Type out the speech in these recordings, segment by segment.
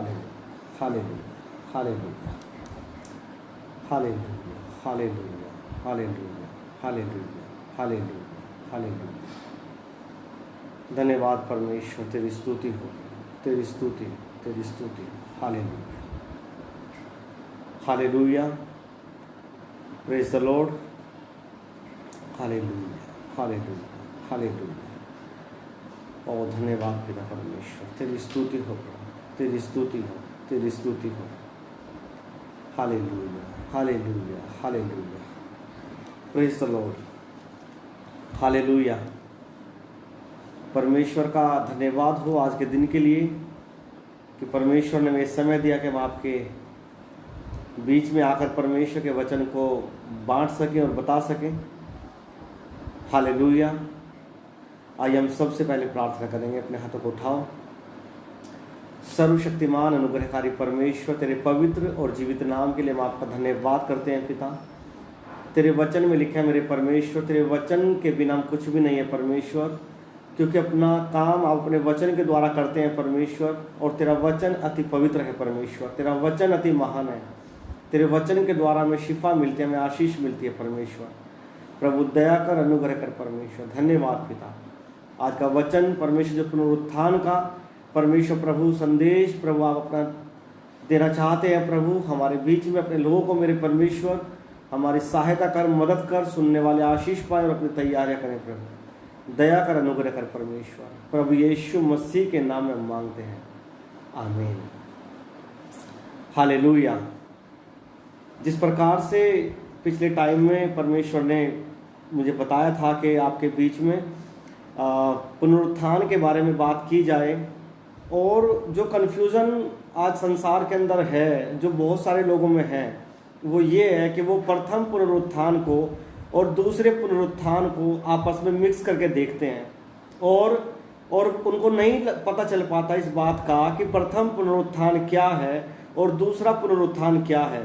Hallelujah, hallelujah, hallelujah, hallelujah, hallelujah, hallelujah, hallelujah, hallelujah. धन्यवाद परमेश्वर, तेरी स्तुति हो, तेरी स्तुति, तेरी स्तुति। Hallelujah, hallelujah, praise the Lord. Hallelujah, hallelujah, hallelujah. ओ धन्यवाद पिता परमेश्वर, तेरी स्तुति हो प्रभु, तेरी स्तुति हो, तेरी स्तुति हो। Hallelujah, hallelujah, hallelujah, praise the Lord. Hallelujah. परमेश्वर का धन्यवाद हो आज के दिन के लिए कि परमेश्वर ने हमें समय दिया कि हम आपके बीच में आकर परमेश्वर के वचन को बांट सकें और बता सकें। हालेलुया। आइए हम सबसे पहले प्रार्थना करेंगे, अपने हाथों को उठाओ। सर्वशक्तिमान अनुग्रहकारी परमेश्वर, तेरे पवित्र और जीवित नाम के लिए हम आपका धन्यवाद करते हैं पिता। तेरे वचन में लिखा है मेरे परमेश्वर, तेरे वचन के बिना हम कुछ भी नहीं है परमेश्वर, क्योंकि अपना काम आप अपने वचन के द्वारा करते हैं परमेश्वर। और तेरा वचन अति पवित्र है परमेश्वर, तेरा वचन अति महान है। तेरे वचन के द्वारा हमें शिफा मिलती है, हमें आशीष मिलती है परमेश्वर। प्रभु दया कर, अनुग्रह कर परमेश्वर। धन्यवाद पिता। आज का वचन परमेश्वर जो पुनरुत्थान का परमेश्वर प्रभु संदेश प्रभु आप अपना देना चाहते हैं प्रभु, हमारे बीच में अपने लोगों को मेरे परमेश्वर हमारी सहायता कर, मदद कर, सुनने वाले आशीष पाए और अपनी तैयारियां करें प्रभु। दया कर, अनुग्रह कर परमेश्वर। प्रभु यीशु मसीह के नाम में मांगते हैं, आमीन। हालेलुया। जिस प्रकार से पिछले टाइम में परमेश्वर ने मुझे बताया था कि आपके बीच में पुनरुत्थान के बारे में बात की जाए, और जो कन्फ्यूज़न आज संसार के अंदर है, जो बहुत सारे लोगों में है, वो ये है कि वो प्रथम पुनरुत्थान को और दूसरे पुनरुत्थान को आपस में मिक्स करके देखते हैं, और उनको नहीं पता चल पाता इस बात का कि प्रथम पुनरुत्थान क्या है और दूसरा पुनरुत्थान क्या है।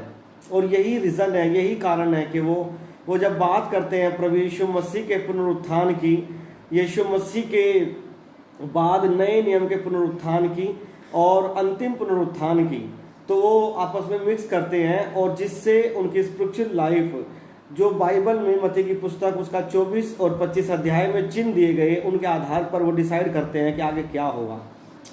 और यही रीज़न है, यही कारण है कि वो जब बात करते हैं प्रभु यीशु मसीह के पुनरुत्थान की, यीशु मसीह के बाद नए नियम के पुनरुत्थान की और अंतिम पुनरुत्थान की, तो वो आपस में मिक्स करते हैं, और जिससे उनकी स्पिरिचुअल लाइफ जो बाइबल में मत्ती की पुस्तक उसका 24 और 25 अध्याय में चिन्ह दिए गए, उनके आधार पर वो डिसाइड करते हैं कि आगे क्या होगा।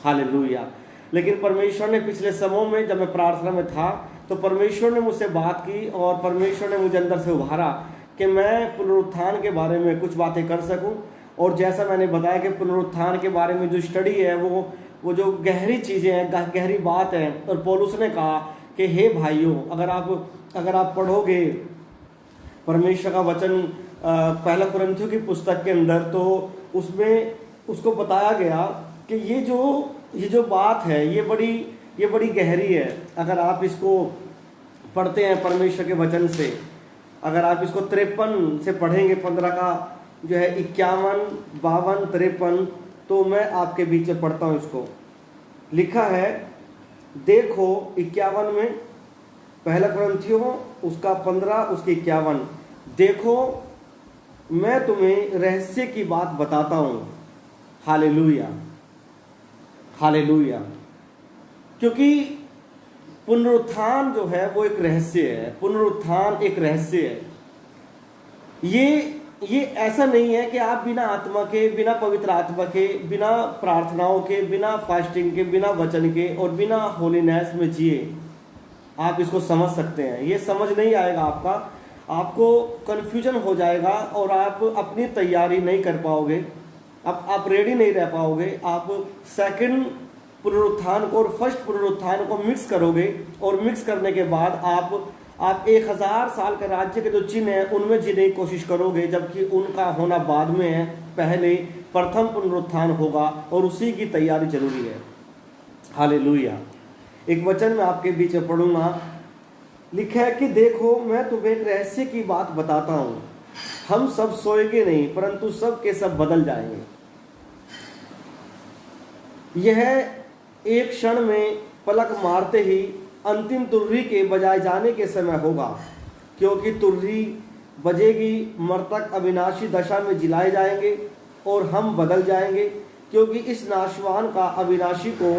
हालेलुया। लेकिन परमेश्वर ने पिछले समयों में जब मैं प्रार्थना में था तो परमेश्वर ने मुझसे बात की, और परमेश्वर ने मुझे अंदर से उभारा कि मैं पुनरुत्थान के बारे में कुछ बातें कर सकूं। और जैसा मैंने बताया कि पुनरुत्थान के बारे में जो स्टडी है वो जो गहरी चीज़ें हैं, गहरी बात है। और पौलुस ने कहा कि हे भाइयों, अगर आप पढ़ोगे परमेश्वर का वचन पहला कुरिन्थियों की पुस्तक के अंदर, तो उसमें उसको बताया गया कि ये जो बात है ये बड़ी गहरी है। अगर आप इसको पढ़ते हैं परमेश्वर के वचन से, अगर आप इसको 53 से पढ़ेंगे, 15 का जो है 51, 52, 53, तो मैं आपके बीच में पढ़ता हूँ। इसको लिखा है, देखो 51 में, पहला कुरिन्थियों उसका 15 उसकी 51, देखो मैं तुम्हें रहस्य की बात बताता हूँ। Hallelujah, hallelujah. क्योंकि पुनरुत्थान जो है वो एक रहस्य है, पुनरुत्थान एक रहस्य है। ये ऐसा नहीं है कि आप बिना आत्मा के, बिना पवित्र आत्मा के, बिना प्रार्थनाओं के, बिना फास्टिंग के, बिना वचन के और बिना होलीनेस में जिए आप इसको समझ सकते हैं। ये समझ नहीं आएगा आपको कन्फ्यूजन हो जाएगा और आप अपनी तैयारी नहीं कर पाओगे, आप रेडी नहीं रह पाओगे। आप सेकंड पुनरुत्थान को और फर्स्ट पुनरुत्थान को मिक्स करोगे, और मिक्स करने के बाद आप 1000 साल के राज्य के जो चिन्ह हैं उनमें जीने की कोशिश करोगे, जबकि उनका होना बाद में है। पहले प्रथम पुनरुत्थान होगा और उसी की तैयारी जरूरी है। हालेलुया। एक वचन में आपके बीच में पढ़ूंगा, लिखा है कि देखो मैं तुम्हें एक रहस्य की बात बताता हूँ, हम सब सोएंगे नहीं परंतु सब के सब बदल जाएंगे। यह एक क्षण में पलक मारते ही अंतिम तुर्री के बजाए जाने के समय होगा, क्योंकि तुर्री बजेगी, मृतक अविनाशी दशा में जिलाए जाएंगे और हम बदल जाएंगे, क्योंकि इस नाशवान का अविनाशी को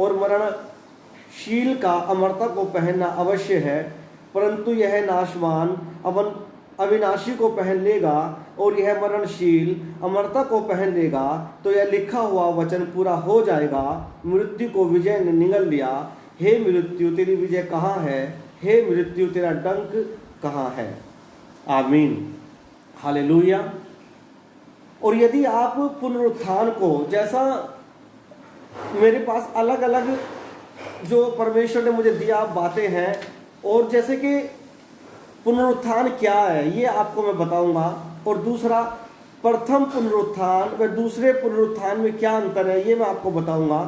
और मरण शील का अमरता को पहनना अवश्य है, परंतु यह नाशवान अविनाशी को पहन लेगा और यह मरणशील अमरता को पहन लेगा, तो यह लिखा हुआ वचन पूरा हो जाएगा, मृत्यु को विजय ने निगल लिया। हे मृत्यु तेरी विजय कहाँ है? हे मृत्यु तेरा डंक कहाँ है? आमीन, हालेलुया। और यदि आप पुनरुत्थान को, जैसा मेरे पास अलग अलग जो परमेश्वर ने मुझे दिया बातें हैं, और जैसे कि पुनरुत्थान क्या है ये आपको मैं बताऊंगा, और दूसरा प्रथम पुनरुत्थान व दूसरे पुनरुत्थान में क्या अंतर है ये मैं आपको बताऊंगा,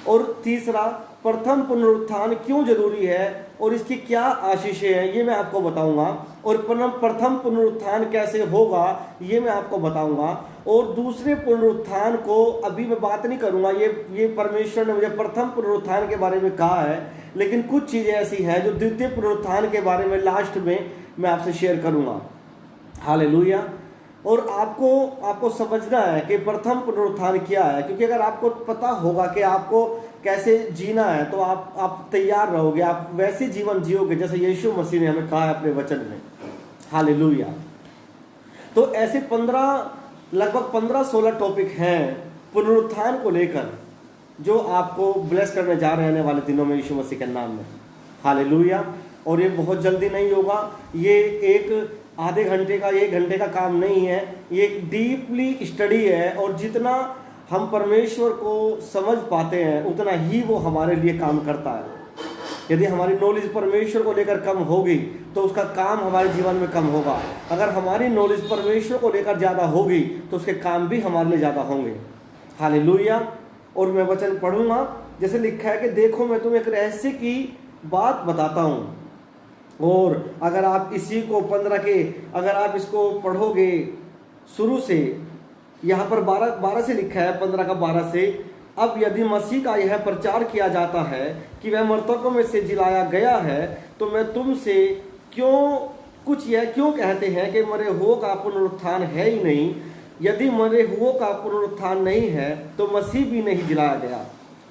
और तीसरा प्रथम पुनरुत्थान क्यों जरूरी है और इसकी क्या आशीषें हैं ये मैं आपको बताऊंगा, और प्रथम पुनरुत्थान कैसे होगा ये मैं आपको बताऊंगा, और दूसरे पुनरुत्थान को अभी मैं बात नहीं करूंगा। ये परमेश्वर ने मुझे प्रथम पुनरुत्थान के बारे में कहा है, लेकिन कुछ चीजें ऐसी हैं जो द्वितीय पुनरुत्थान के बारे में लास्ट में मैं आपसे शेयर करूंगा। हालेलुया। और आपको समझना है कि प्रथम पुनरुत्थान क्या है, क्योंकि अगर आपको पता होगा कि आपको कैसे जीना है तो आप तैयार रहोगे, आप वैसे जीवन जियोगे जैसे यीशु मसीह ने हमें कहा है अपने वचन में। हालेलुया। तो ऐसे लगभग 15-16 टॉपिक हैं पुनरुत्थान को लेकर जो आपको ब्लेस करने जा रहे हैं आने वाले दिनों में यीशु मसीह के नाम में। हालेलुया। और ये बहुत जल्दी नहीं होगा, ये एक आधे घंटे का 1 घंटे का काम नहीं है, ये एक डीपली स्टडी है, और जितना हम परमेश्वर को समझ पाते हैं उतना ही वो हमारे लिए काम करता है। यदि हमारी नॉलेज परमेश्वर को लेकर कम होगी तो उसका काम हमारे जीवन में कम होगा। अगर हमारी नॉलेज परमेश्वर को लेकर ज़्यादा होगी तो उसके काम भी हमारे लिए ज़्यादा होंगे। हालेलुया। और मैं वचन पढ़ूंगा, जैसे लिखा है कि देखो मैं तुम्हें एक रहस्य की बात बताता हूँ, और अगर आप इसी को 15 के अगर आप इसको पढ़ोगे शुरू से, यहाँ पर 12 से लिखा है, 15 का 12 से, अब यदि मसीह का यह प्रचार किया जाता है कि वह मृतकों में से जिलाया गया है, तो मैं तुमसे क्यों कहते हैं कि मरे हुओं का पुनरुत्थान है ही नहीं। यदि मरे हुओं का पुनरुत्थान नहीं है तो मसीह भी नहीं जिलाया गया,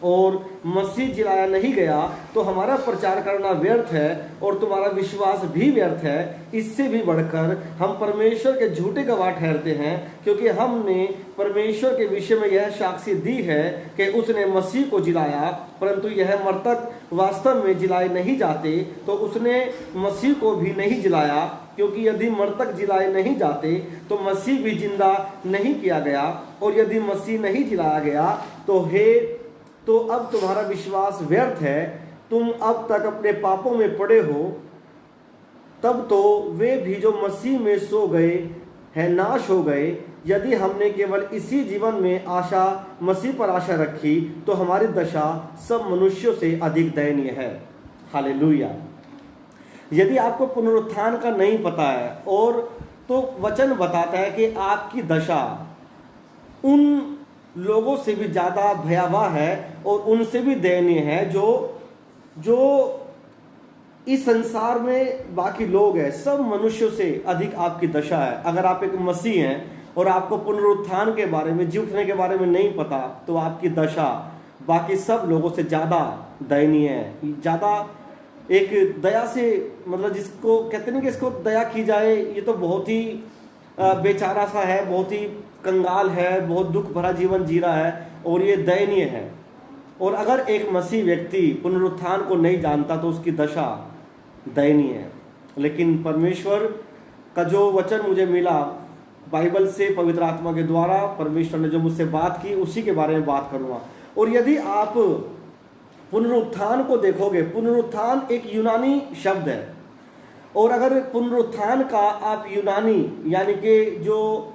और मसीह जिलाया नहीं गया तो हमारा प्रचार करना व्यर्थ है और तुम्हारा विश्वास भी व्यर्थ है। इससे भी बढ़कर हम परमेश्वर के झूठे गवाह ठहरते हैं, क्योंकि हमने परमेश्वर के विषय में यह साक्षी दी है कि उसने मसीह को जिलाया, परंतु यह मृतक वास्तव में जिलाए नहीं जाते, तो उसने मसीह को भी नहीं जिलाया, क्योंकि यदि मृतक जिलाए नहीं जाते तो मसीह भी जिंदा नहीं किया गया, और यदि मसीह नहीं जिलाया गया तो अब तुम्हारा विश्वास व्यर्थ है। तुम अब तक अपने पापों में पड़े हो। तब तो वे भी जो मसीह में सो गए हैं नाश हो गए। यदि हमने केवल इसी जीवन में मसीह पर आशा रखी तो हमारी दशा सब मनुष्यों से अधिक दयनीय है। हालेलुया। यदि आपको पुनरुत्थान का नहीं पता है, और तो वचन बताता है कि आपकी दशा उन लोगों से भी ज़्यादा भयावह है और उनसे भी दयनीय है जो इस संसार में बाकी लोग हैं। सब मनुष्यों से अधिक आपकी दशा है। अगर आप एक मसीह हैं और आपको पुनरुत्थान के बारे में, जी उठने के बारे में नहीं पता, तो आपकी दशा बाकी सब लोगों से ज़्यादा दयनीय है। ज़्यादा एक दया से, मतलब जिसको कहते नहीं कि इसको दया की जाए, ये तो बहुत ही बेचारा सा है, बहुत ही कंगाल है, बहुत दुख भरा जीवन जी रहा है, और ये दयनीय है। और अगर एक मसीह व्यक्ति पुनरुत्थान को नहीं जानता तो उसकी दशा दयनीय है। लेकिन परमेश्वर का जो वचन मुझे मिला बाइबल से, पवित्र आत्मा के द्वारा परमेश्वर ने जो मुझसे बात की, उसी के बारे में बात करूँगा। और यदि आप पुनरुत्थान को देखोगे, पुनरुत्थान एक यूनानी शब्द है, और अगर पुनरुत्थान का आप यूनानी यानी कि जो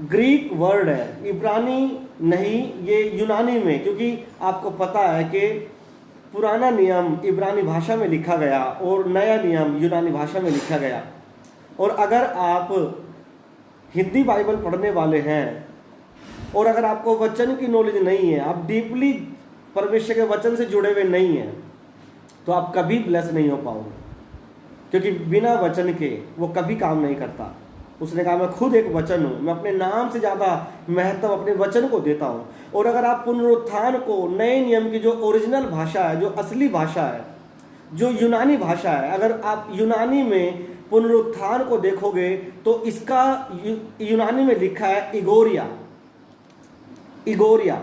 ग्रीक वर्ड है, इब्रानी नहीं, ये यूनानी में, क्योंकि आपको पता है कि पुराना नियम इब्रानी भाषा में लिखा गया और नया नियम यूनानी भाषा में लिखा गया। और अगर आप हिंदी बाइबल पढ़ने वाले हैं और अगर आपको वचन की नॉलेज नहीं है, आप डीपली परमेश्वर के वचन से जुड़े हुए नहीं हैं, तो आप कभी ब्लेस नहीं हो पाओगे, क्योंकि बिना वचन के वो कभी काम नहीं करता। उसने कहा मैं खुद एक वचन हूँ, मैं अपने नाम से ज़्यादा महत्व अपने वचन को देता हूँ। और अगर आप पुनरुत्थान को नए नियम की जो ओरिजिनल भाषा है, जो असली भाषा है, जो यूनानी भाषा है, अगर आप यूनानी में पुनरुत्थान को देखोगे तो इसका यूनानी में लिखा है इगोरिया। इगोरिया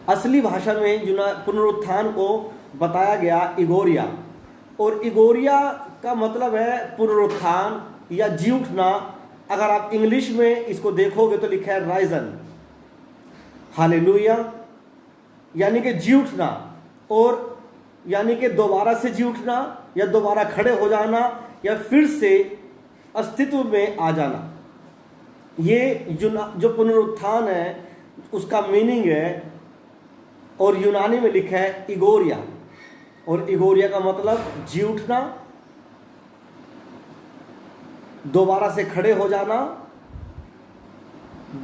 असली भाषा में पुनरुत्थान को बताया गया इगोरिया। और इगोरिया का मतलब है पुनरुत्थान या जी उठना। अगर आप इंग्लिश में इसको देखोगे तो लिखा है राइजन। हालेलुया, यानी कि जी उठना, और यानी कि दोबारा से जी उठना या दोबारा खड़े हो जाना या फिर से अस्तित्व में आ जाना। ये जो पुनरुत्थान है उसका मीनिंग है, और यूनानी में लिखा है इगोरिया। और इगोरिया का मतलब जी उठना, दोबारा से खड़े हो जाना,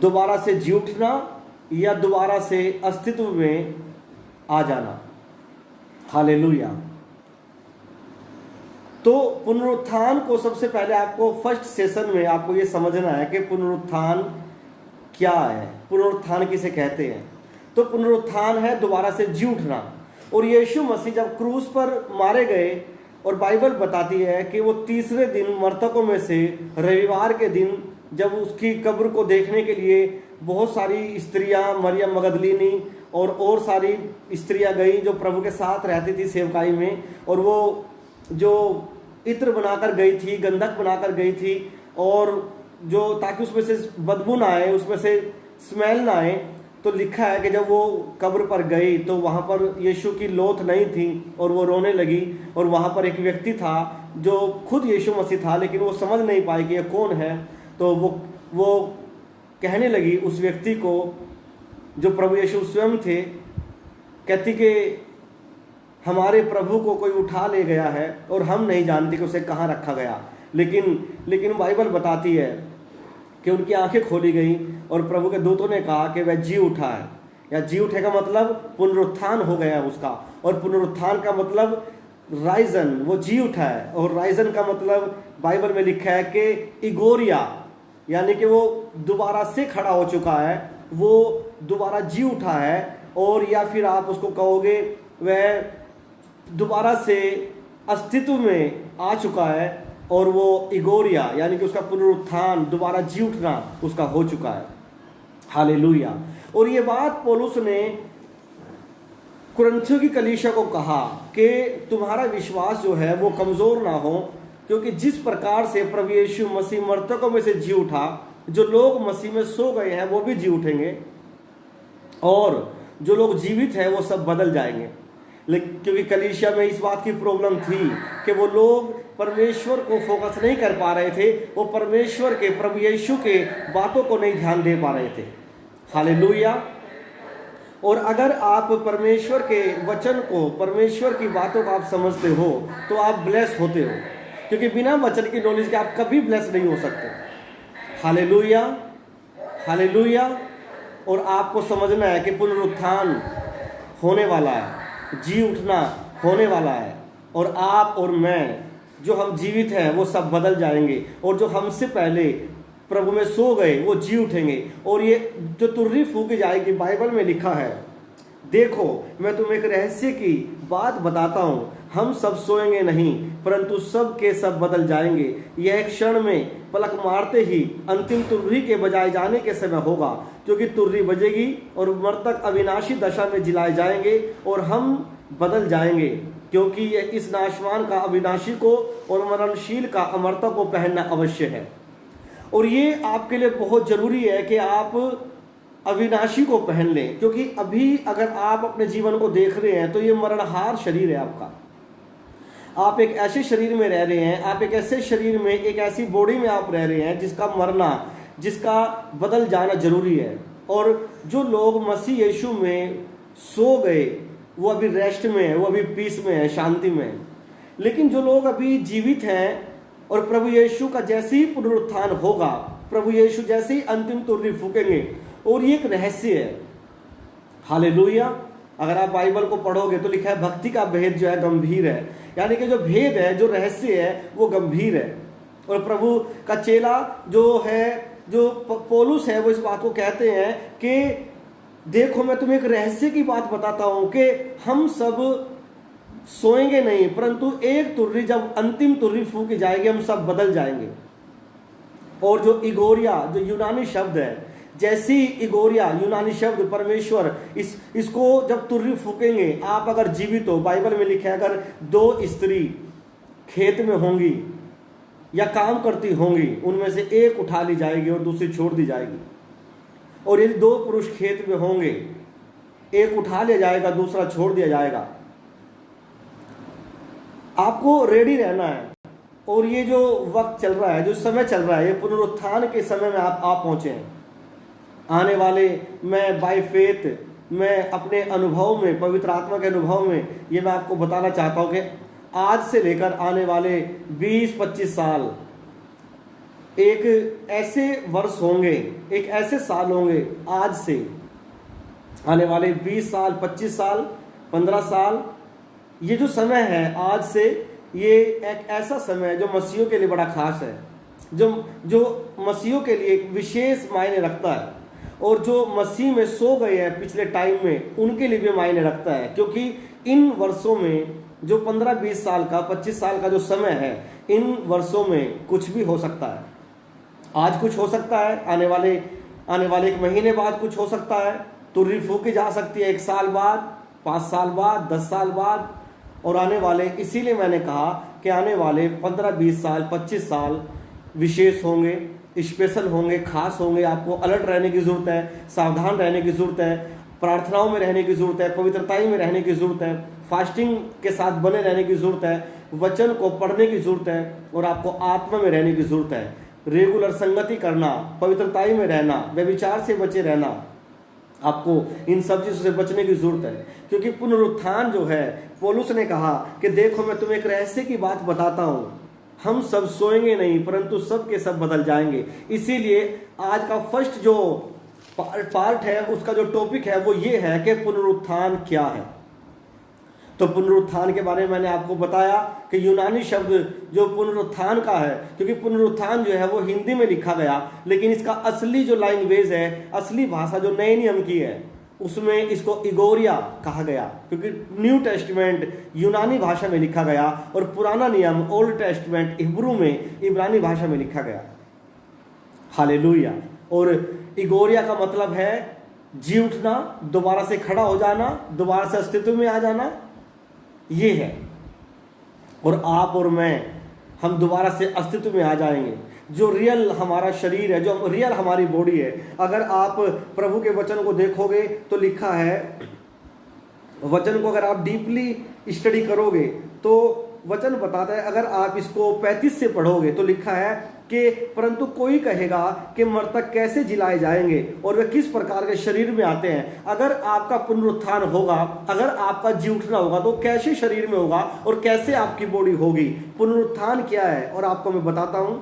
दोबारा से जी उठना या दोबारा से अस्तित्व में आ जाना। हालेलुया। तो पुनरुत्थान को सबसे पहले आपको फर्स्ट सेशन में आपको ये समझना है कि पुनरुत्थान क्या है, पुनरुत्थान किसे कहते हैं। तो पुनरुत्थान है दोबारा से जी उठना। और यीशु मसीह जब क्रूस पर मारे गए, और बाइबल बताती है कि वो तीसरे दिन मृतकों में से रविवार के दिन जब उसकी कब्र को देखने के लिए बहुत सारी स्त्रियां, मरियम मगदलीनी और सारी स्त्रियां गई जो प्रभु के साथ रहती थी सेवकाई में, और वो जो इत्र बनाकर गई थी, गंधक बनाकर गई थी, और जो ताकि उसमें से बदबू ना आए, उसमें से स्मेल ना आए। तो लिखा है कि जब वो कब्र पर गई तो वहाँ पर यीशु की लोथ नहीं थी और वो रोने लगी। और वहाँ पर एक व्यक्ति था जो खुद यीशु मसीह था, लेकिन वो समझ नहीं पाई कि ये कौन है। तो वो कहने लगी उस व्यक्ति को, जो प्रभु यीशु स्वयं थे, कहती कि हमारे प्रभु को कोई उठा ले गया है और हम नहीं जानते कि उसे कहाँ रखा गया। लेकिन बाइबल बताती है कि उनकी आंखें खोली गई और प्रभु के दूतों ने कहा कि वह जी उठा है, या जी उठे का मतलब पुनरुत्थान हो गया उसका। और पुनरुत्थान का मतलब राइजन, वो जी उठा है। और राइजन का मतलब बाइबल में लिखा है कि इगोरिया, यानी कि वो दोबारा से खड़ा हो चुका है, वो दोबारा जी उठा है। और या फिर आप उसको कहोगे वह दोबारा से अस्तित्व में आ चुका है, और वो इगोरिया यानी कि उसका पुनरुत्थान, दोबारा जी उठना उसका हो चुका है। हालेलुया। और ये बात पौलुस ने कुरिन्थियों की कलीसिया को कहा कि तुम्हारा विश्वास जो है वो कमजोर ना हो, क्योंकि जिस प्रकार से प्रभु यीशु मसीह मृतकों में से जी उठा, जो लोग मसीह में सो गए हैं वो भी जी उठेंगे, और जो लोग जीवित हैं वो सब बदल जाएंगे। लेकिन क्योंकि कलीसिया में इस बात की प्रॉब्लम थी कि वो लोग परमेश्वर को फोकस नहीं कर पा रहे थे, वो परमेश्वर के, प्रभु यीशु के बातों को नहीं ध्यान दे पा रहे थे। हालेलुया। और अगर आप परमेश्वर के वचन को, परमेश्वर की बातों को आप समझते हो तो आप ब्लेस होते हो, क्योंकि बिना वचन की नॉलेज के आप कभी ब्लेस नहीं हो सकते। Hallelujah, hallelujah. और आपको समझना है कि पुनरुत्थान होने वाला है, जी उठना होने वाला है, और आप और मैं जो हम जीवित हैं वो सब बदल जाएंगे, और जो हमसे पहले प्रभु में सो गए वो जी उठेंगे। और ये जो तुर्री फूकी जाएगी, बाइबल में लिखा है, देखो मैं तुम्हें एक रहस्य की बात बताता हूँ, हम सब सोएंगे नहीं परंतु सब के सब बदल जाएंगे। यह एक क्षण में पलक मारते ही अंतिम तुर्री के बजाए जाने के समय होगा, क्योंकि तुर्री बजेगी और मृतक अविनाशी दशा में जिलाए जाएंगे और हम बदल जाएंगे, क्योंकि ये इस नाशवान का अविनाशी को और मरणशील का अमरता को पहनना अवश्य है। और ये आपके लिए बहुत जरूरी है कि आप अविनाशी को पहन लें, क्योंकि अभी अगर आप अपने जीवन को देख रहे हैं तो ये मरणहार शरीर है आपका। आप एक ऐसे शरीर में रह रहे हैं, आप एक ऐसे शरीर में, एक ऐसी बॉडी में आप रह रहे हैं जिसका मरना, जिसका बदल जाना जरूरी है। और जो लोग मसीह यीशु में सो गए वो अभी रेस्ट में है, वो अभी पीस में है, शांति में है। लेकिन जो लोग अभी जीवित हैं और प्रभु यीशु का जैसे ही पुनरुत्थान होगा, प्रभु यीशु जैसे ही अंतिम तुर्री फूकेंगे, और ये एक रहस्य है। हालेलुया। अगर आप बाइबल को पढ़ोगे तो लिखा है भक्ति का भेद जो है गंभीर है, यानी कि जो भेद है, जो रहस्य है वो गंभीर है। और प्रभु का चेला जो है, जो पौलुस है, वो इस बात को कहते हैं कि देखो मैं तुम्हें एक रहस्य की बात बताता हूं कि हम सब सोएंगे नहीं, परंतु एक तुर्री, जब अंतिम तुर्री फूकी जाएगी, हम सब बदल जाएंगे। और जो इगोरिया, जो यूनानी शब्द है, जैसी इगोरिया यूनानी शब्द परमेश्वर, इसको जब तुर्री फूकेंगे, आप अगर जीवित हो, बाइबल में लिखा है अगर दो स्त्री खेत में होंगी या काम करती होंगी, उनमें से एक उठा ली जाएगी और दूसरी छोड़ दी जाएगी। और यदि दो पुरुष खेत में होंगे, एक उठा लिया जाएगा, दूसरा छोड़ दिया जाएगा। आपको रेडी रहना है। और ये जो वक्त चल रहा है, जो समय चल रहा है, ये पुनरुत्थान के समय में आप पहुंचे हैं। आने वाले, मैं बाय फेथ, मैं अपने अनुभव में, पवित्र आत्मा के अनुभव में, ये मैं आपको बताना चाहता हूं कि आज से लेकर आने वाले 20-25 साल एक ऐसे वर्ष होंगे, एक ऐसे साल होंगे, आज से आने वाले 20 साल, 25 साल, 15 साल, ये जो समय है आज से, ये एक ऐसा समय है जो मसीहों के लिए बड़ा खास है, जो मसीहों के लिए विशेष मायने रखता है। और जो मसीह में सो गए हैं पिछले टाइम में, उनके लिए भी मायने रखता है, क्योंकि इन वर्षों में, जो 15-20 साल का, 25 साल का जो समय है, इन वर्षों में कुछ भी हो सकता है। आज कुछ हो सकता है, आने वाले 1 महीने बाद कुछ हो सकता है, तुर्री फूकी जा सकती है 1 साल बाद, 5 साल बाद, 10 साल बाद, और आने वाले, इसीलिए मैंने कहा कि आने वाले 15-20 साल, 25 साल विशेष होंगे, स्पेशल होंगे, खास होंगे। आपको अलर्ट रहने की जरूरत है, सावधान रहने की जरूरत है, प्रार्थनाओं में रहने की जरूरत है, पवित्रताई में रहने की जरूरत है, फास्टिंग के साथ बने रहने की जरूरत है, वचन को पढ़ने की जरूरत है, और आपको आत्मा में रहने की जरूरत है। रेगुलर संगति करना, पवित्रताई में रहना, व्यभिचार से बचे रहना, आपको इन सब चीजों से बचने की जरूरत है। क्योंकि पुनरुत्थान जो है, पौलुस ने कहा कि देखो मैं तुम्हें एक रहस्य की बात बताता हूं, हम सब सोएंगे नहीं, परंतु सब के सब बदल जाएंगे। इसीलिए आज का फर्स्ट जो पार्ट है, उसका जो टॉपिक है, वो ये है कि पुनरुत्थान क्या है। तो पुनरुत्थान के बारे में मैंने आपको बताया कि यूनानी शब्द जो पुनरुत्थान का है, क्योंकि पुनरुत्थान जो है वो हिंदी में लिखा गया, लेकिन इसका असली जो लैंग्वेज है, असली भाषा जो नए नियम की है, उसमें इसको इगोरिया कहा गया, क्योंकि न्यू टेस्टमेंट यूनानी भाषा में लिखा गया और पुराना नियम ओल्ड टेस्टमेंट हिब्रू में, इब्रानी भाषा में लिखा गया। हालेलुया। और इगोरिया का मतलब है जी उठना, दोबारा से खड़ा हो जाना, दोबारा से अस्तित्व में आ जाना, ये है। और आप और मैं, हम दोबारा से अस्तित्व में आ जाएंगे। जो रियल हमारा शरीर है, जो रियल हमारी बॉडी है, अगर आप प्रभु के वचन को देखोगे तो लिखा है, वचन को अगर आप डीपली स्टडी करोगे तो वचन बताता है, अगर आप इसको 35 से पढ़ोगे तो लिखा है कि परंतु कोई कहेगा कि मृतक कैसे जिलाए जाएंगे और वे किस प्रकार के शरीर में आते हैं। अगर आपका पुनरुत्थान होगा, अगर आपका जी उठना होगा, तो कैसे शरीर में होगा और कैसे आपकी बॉडी होगी। पुनरुत्थान क्या है, और आपको मैं बताता हूं।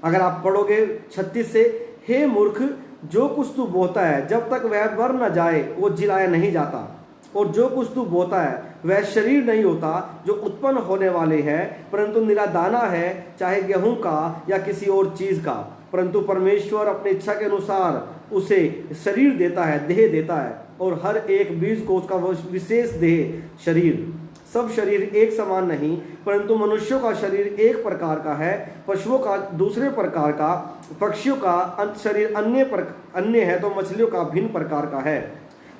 अगर आप पढ़ोगे 36 से, हे मूर्ख, जो कुछ तू बोता है, जब तक वह मर न जाए वो जिलाया नहीं जाता, और जो कुछ तू बोता है वह शरीर नहीं होता जो उत्पन्न होने वाले है, परंतु निरा दाना है, चाहे गेहूं का या किसी और चीज का। परंतु परमेश्वर अपनी इच्छा के अनुसार उसे शरीर देता है, देह देता है, और हर एक बीज को उसका विशेष देह शरीर। सब शरीर एक समान नहीं, परंतु मनुष्यों का शरीर एक प्रकार का है, पशुओं का दूसरे प्रकार का, पक्षियों का शरीर अन्य है, तो मछलियों का भिन्न प्रकार का है।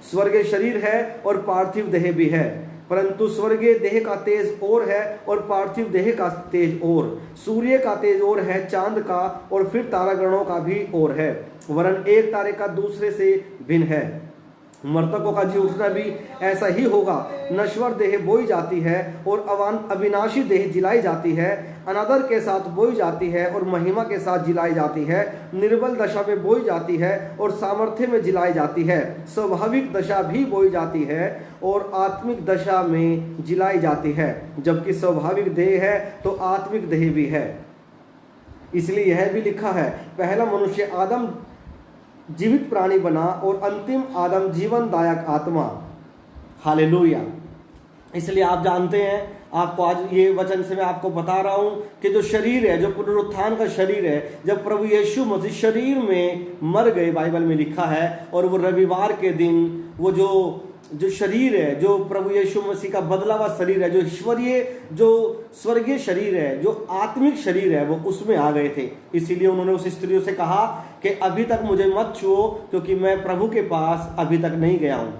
स्वर्गीय शरीर है और पार्थिव देह भी है, परंतु स्वर्गीय देह का तेज और है और पार्थिव देह का तेज और। सूर्य का तेज और है, चांद का और फिर तारागणों का भी और है, वरन एक तारे का दूसरे से भिन्न है। मृतकों का जी उठना भी ऐसा ही होगा। नश्वर देह बोई जाती है और अविनाशी देह जिलाई जाती है। अनादर के साथ बोई जाती है और महिमा के साथ जिलाई जाती है। निर्बल दशा में बोई जाती है और सामर्थ्य में जिलाई जाती है। स्वाभाविक दशा भी बोई जाती है और आत्मिक दशा में जिलाई जाती है। जबकि स्वाभाविक देह है तो आत्मिक देह भी है। इसलिए यह भी लिखा है, पहला मनुष्य आदम जीवित प्राणी बना और अंतिम आदम जीवनदायक आत्मा। हालेलुया। इसलिए आप जानते हैं, आपको आज ये वचन से मैं आपको बता रहा हूं कि जो शरीर है, जो पुनरुत्थान का शरीर है, जब प्रभु यीशु मसीह शरीर में मर गए, बाइबल में लिखा है, और वो रविवार के दिन वो जो शरीर है, जो प्रभु यीशु मसीह का बदला हुआ शरीर है, जो ईश्वरीय, जो स्वर्गीय शरीर है, जो आत्मिक शरीर है, वो उसमें आ गए थे। इसीलिए उन्होंने उस स्त्रियों से कहा कि अभी तक मुझे मत छुओ, क्योंकि मैं प्रभु के पास अभी तक नहीं गया हूं।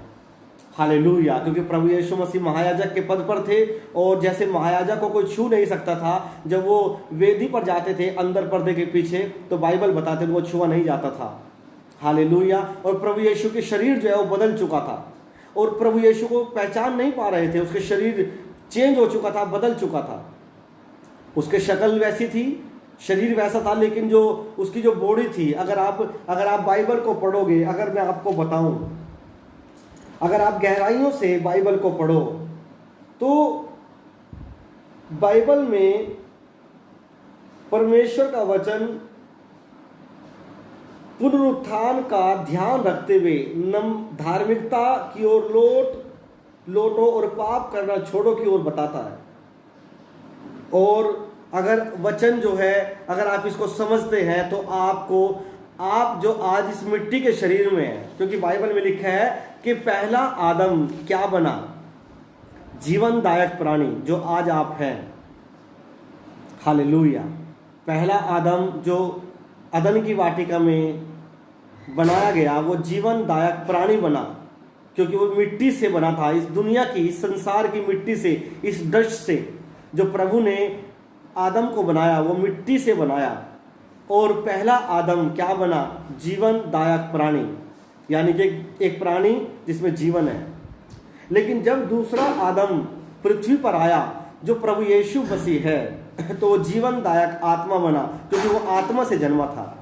हालेलुया। क्योंकि प्रभु यीशु मसीह महायाजक के पद पर थे, और जैसे महायाजक को कोई छू नहीं सकता था, जब वो वेदी पर जाते थे अंदर पर्दे के पीछे, तो बाइबल बताते थे वो छुआ नहीं जाता था। हालेलुया। और प्रभु यीशु के शरीर जो है वो बदल चुका था, और प्रभु यीशु को पहचान नहीं पा रहे थे। उसके शरीर चेंज हो चुका था, बदल चुका था। उसके शक्ल वैसी थी, शरीर वैसा था, लेकिन जो उसकी जो बॉडी थी, अगर आप बाइबल को पढ़ोगे, अगर मैं आपको बताऊं, अगर आप गहराइयों से बाइबल को पढ़ो, तो बाइबल में परमेश्वर का वचन पुनरुत्थान का ध्यान रखते हुए धार्मिकता की ओर लौटो और पाप करना छोड़ो की ओर बताता है। और अगर वचन जो है, अगर आप इसको समझते हैं, तो आप जो आज इस मिट्टी के शरीर में है, क्योंकि बाइबल में लिखा है कि पहला आदम क्या बना? जीवनदायक प्राणी, जो आज आप हैं। हालेलुया। पहला आदम जो अदन की वाटिका में बनाया गया, वो जीवनदायक प्राणी बना, क्योंकि वो मिट्टी से बना था। इस दुनिया की, इस संसार की मिट्टी से, इस डस्ट से जो प्रभु ने आदम को बनाया, वो मिट्टी से बनाया। और पहला आदम क्या बना? जीवनदायक प्राणी, यानी कि एक प्राणी जिसमें जीवन है। लेकिन जब दूसरा आदम पृथ्वी पर आया, जो प्रभु यीशु मसीह है, तो वो जीवनदायक आत्मा बना, क्योंकि वो आत्मा से जन्मा था।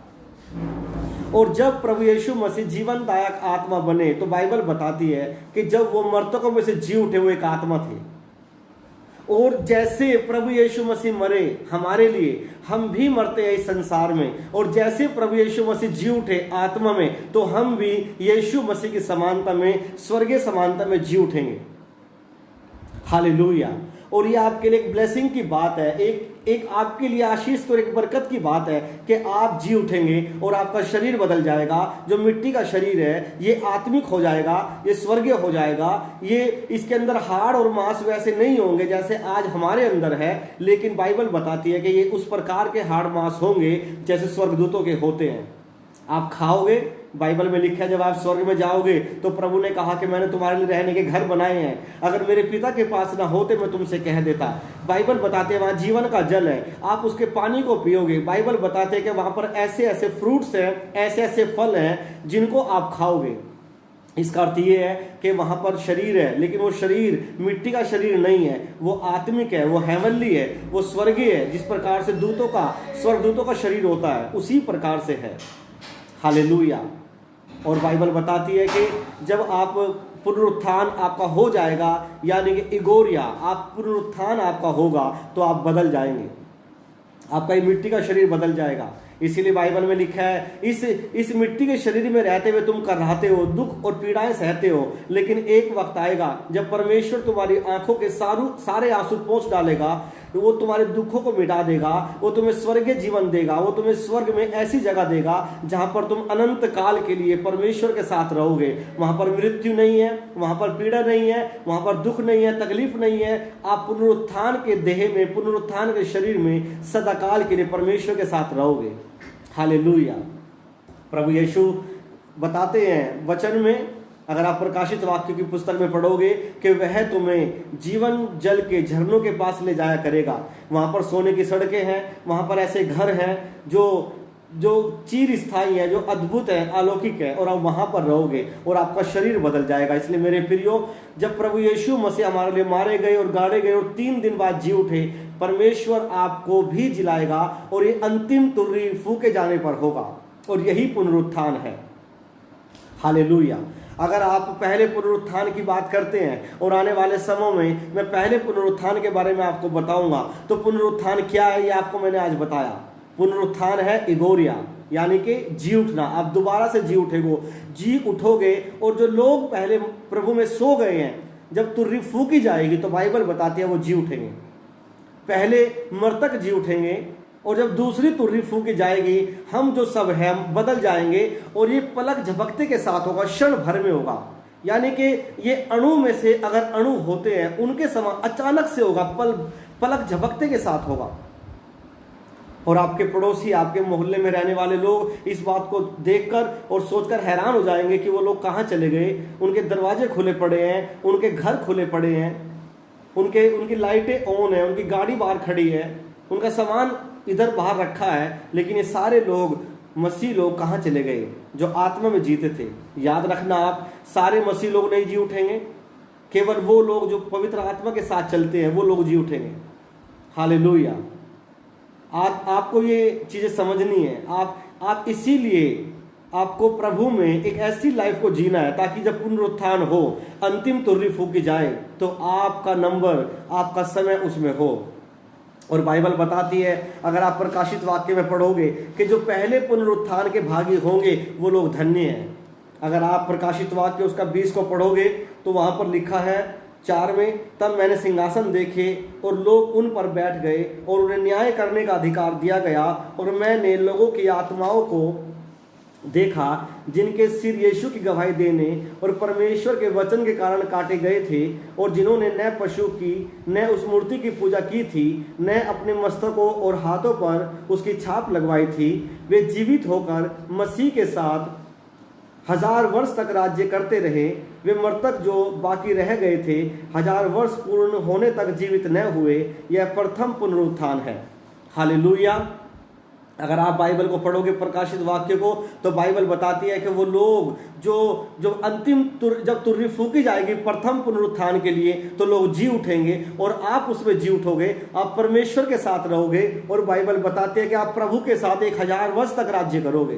और जब प्रभु यीशु मसीह जीवनदायक आत्मा बने, तो बाइबल बताती है कि जब वो मृतकों में से जी उठे, वो एक आत्मा थे। और जैसे प्रभु यीशु मसीह मरे हमारे लिए, हम भी मरते हैं इस संसार में, और जैसे प्रभु यीशु मसीह जी उठे आत्मा में, तो हम भी यीशु मसीह की समानता में, स्वर्गीय समानता में जी उठेंगे। हालेलुया। और ये आपके लिए एक ब्लेसिंग की बात है, एक आपके लिए आशीष और एक बरकत की बात है कि आप जी उठेंगे और आपका शरीर बदल जाएगा। जो मिट्टी का शरीर है, ये आत्मिक हो जाएगा, ये स्वर्गीय हो जाएगा। ये इसके अंदर हाड़ और मांस वैसे नहीं होंगे जैसे आज हमारे अंदर है, लेकिन बाइबल बताती है कि ये उस प्रकार के हाड़ मांस होंगे जैसे स्वर्गदूतों के होते हैं। आप खाओगे, बाइबल में लिखा है जब आप स्वर्ग में जाओगे, तो प्रभु ने कहा कि मैंने तुम्हारे लिए रहने के घर बनाए हैं, अगर मेरे पिता के पास ना होते मैं तुमसे कह देता। बाइबल बताते हैं वहां जीवन का जल है, आप उसके पानी को पियोगे। बाइबल बताते हैं कि वहां पर ऐसे ऐसे फ्रूट्स हैं, ऐसे ऐसे फल हैं जिनको आप खाओगे। इसका अर्थ ये है कि वहां पर शरीर है, लेकिन वो शरीर मिट्टी का शरीर नहीं है, वो आत्मिक है, वो हेवनली है, वो स्वर्गीय है। जिस प्रकार से स्वर्गदूतों का शरीर होता है, उसी प्रकार से है। हालेलुया। और बाइबल बताती है कि जब आप पुनरुत्थान आपका हो जाएगा, यानी कि इगोरिया, आप पुनरुत्थान आपका होगा, तो आप बदल जाएंगे, आपका ये मिट्टी का शरीर बदल जाएगा। इसीलिए बाइबल में लिखा है, इस मिट्टी के शरीर में रहते हुए तुम कराहते हो, दुख और पीड़ाएं सहते हो, लेकिन एक वक्त आएगा जब परमेश्वर तुम्हारी आंखों के सारे आंसू पोंछ डालेगा, वो तुम्हारे दुखों को मिटा देगा, वो तुम्हें स्वर्गीय जीवन देगा, वो तुम्हें स्वर्ग में ऐसी जगह देगा जहां पर तुम अनंत काल के लिए परमेश्वर के साथ रहोगे। वहां पर मृत्यु नहीं है, वहां पर पीड़ा नहीं है, वहां पर दुख नहीं है, तकलीफ नहीं है। आप पुनरुत्थान के देह में, पुनरुत्थान के शरीर में सदाकाल के लिए परमेश्वर के साथ रहोगे। हालेलुया। प्रभु यीशु बताते हैं वचन में, अगर आप प्रकाशित वाक्य की पुस्तक में पढ़ोगे, कि वह तुम्हें जीवन जल के झरनों के पास ले जाया करेगा। वहां पर सोने की सड़कें हैं, वहां पर ऐसे घर हैं जो चिर स्थायी है, जो अद्भुत है, अलौकिक है, और आप वहां पर रहोगे और आपका शरीर बदल जाएगा। इसलिए मेरे प्रियो, जब प्रभु यीशु मसीह हमारे लिए मारे गए और गाड़े गए और 3 दिन बाद जी उठे, परमेश्वर आपको भी जिलाएगा, और ये अंतिम तुरही फूके जाने पर होगा, और यही पुनरुत्थान है। हालेलुया। अगर आप पहले पुनरुत्थान की बात करते हैं, और आने वाले समय में मैं पहले पुनरुत्थान के बारे में आपको बताऊंगा, तो पुनरुत्थान क्या है ये आपको मैंने आज बताया। पुनरुत्थान है इगोरिया, यानी कि जी उठना। आप दोबारा से जी उठोगे, और जो लोग पहले प्रभु में सो गए हैं, जब तुर्री फूकी जाएगी तो बाइबल बताती है वो जी उठेंगे। पहले मृतक जी उठेंगे और जब दूसरी तुर्री फूकी जाएगी हम जो सब हैं हम बदल जाएंगे, और ये पलक झपकते के साथ होगा, क्षण भर में होगा। यानी कि ये अणु में से अगर अणु होते हैं उनके समान अचानक से होगा, पलक झपकते के साथ होगा। और आपके पड़ोसी, आपके मोहल्ले में रहने वाले लोग इस बात को देखकर और सोचकर हैरान हो जाएंगे कि वो लोग कहाँ चले गए। उनके दरवाजे खुले पड़े हैं, उनके घर खुले पड़े हैं, उनकी लाइटें ऑन है, उनकी गाड़ी बाहर खड़ी है, उनका सामान इधर बाहर रखा है, लेकिन ये सारे लोग मसीह लोग कहाँ चले गए जो आत्मा में जीते थे। याद रखना, आप सारे मसीह लोग नहीं जी उठेंगे, केवल वो लोग जो पवित्र आत्मा के साथ चलते हैं वो लोग जी उठेंगे। हालेलुया। आपको ये चीजें समझनी है। आप इसीलिए आपको प्रभु में एक ऐसी लाइफ को जीना है ताकि जब पुनरुत्थान हो, अंतिम तुर्री फूकी जाए तो आपका नंबर, आपका समय उसमें हो। और बाइबल बताती है, अगर आप प्रकाशित वाक्य में पढ़ोगे कि जो पहले पुनरुत्थान के भागी होंगे वो लोग धन्य हैं। अगर आप प्रकाशित वाक्य उसका 20 को पढ़ोगे तो वहां पर लिखा है 4 में, तब मैंने सिंहासन देखे और लोग उन पर बैठ गए और उन्हें न्याय करने का अधिकार दिया गया, और मैंने लोगों की आत्माओं को देखा जिनके सिर यीशु की गवाही देने और परमेश्वर के वचन के कारण काटे गए थे, और जिन्होंने न पशु की न उस मूर्ति की पूजा की थी, न अपने मस्तकों और हाथों पर उसकी छाप लगवाई थी। वे जीवित होकर मसीह के साथ 1000 वर्ष तक राज्य करते रहे। वे मृतक जो बाकी रह गए थे 1000 वर्ष पूर्ण होने तक जीवित न हुए। यह प्रथम पुनरुत्थान है। हालेलुया। अगर आप बाइबल को पढ़ोगे, प्रकाशित वाक्य को, तो बाइबल बताती है कि वो लोग जो अंतिम जब तुर्री फूकी जाएगी प्रथम पुनरुत्थान के लिए, तो लोग जी उठेंगे और आप उसमें जी उठोगे, आप परमेश्वर के साथ रहोगे। और बाइबल बताती है कि आप प्रभु के साथ 1000 वर्ष तक राज्य करोगे,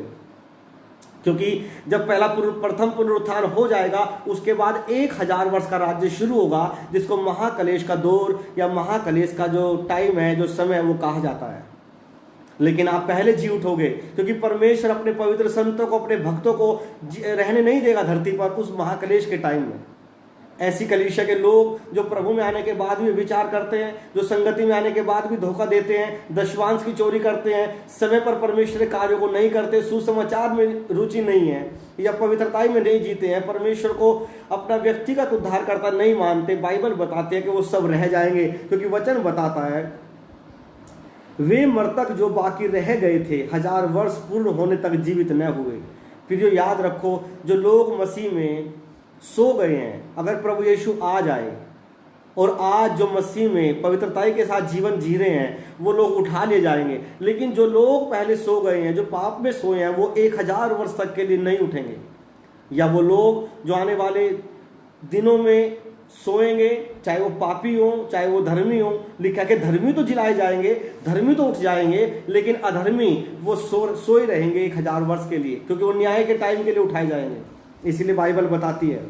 क्योंकि जब पहला प्रथम पुनरुत्थान हो जाएगा उसके बाद 1000 वर्ष का राज्य शुरू होगा, जिसको महाकलेश का दौर या महाकलेश का जो टाइम है, जो समय है, वो कहा जाता है। लेकिन आप पहले जी उठोगे, क्योंकि परमेश्वर अपने पवित्र संतों को, अपने भक्तों को रहने नहीं देगा धरती पर उस महाकलेश के टाइम में। ऐसी कलीसिया के लोग जो प्रभु में आने के बाद भी विचार करते हैं, जो संगति में आने के बाद भी धोखा देते हैं, दशवांश की चोरी करते हैं, समय पर परमेश्वर के कार्यों को नहीं करते, सुसमाचार में रुचि नहीं है या पवित्रताई में नहीं जीते हैं, परमेश्वर को अपना व्यक्तिगत उद्धारकर्ता नहीं मानते, बाइबल बताते हैं कि वो सब रह जाएंगे। क्योंकि वचन बताता है, वे मृतक जो बाकी रह गए थे 1000 वर्ष पूर्ण होने तक जीवित न हुए। फिर जो याद रखो, जो लोग मसीह में सो गए हैं, अगर प्रभु यीशु आ जाए और आज जो मसीह में पवित्रताई के साथ जीवन जी रहे हैं, वो लोग उठा ले जाएंगे। लेकिन जो लोग पहले सो गए हैं, जो पाप में सोए हैं, वो 1000 वर्ष तक के लिए नहीं उठेंगे। या वो लोग जो आने वाले दिनों में सोएंगे, चाहे वो पापी हो चाहे वो धर्मी हो, लिखा कि धर्मी तो जिलाए जाएंगे, धर्मी तो उठ जाएंगे, लेकिन अधर्मी वो सोए रहेंगे 1000 वर्ष के लिए, क्योंकि वो न्याय के टाइम के लिए उठाए जाएंगे। इसलिए बाइबल बताती है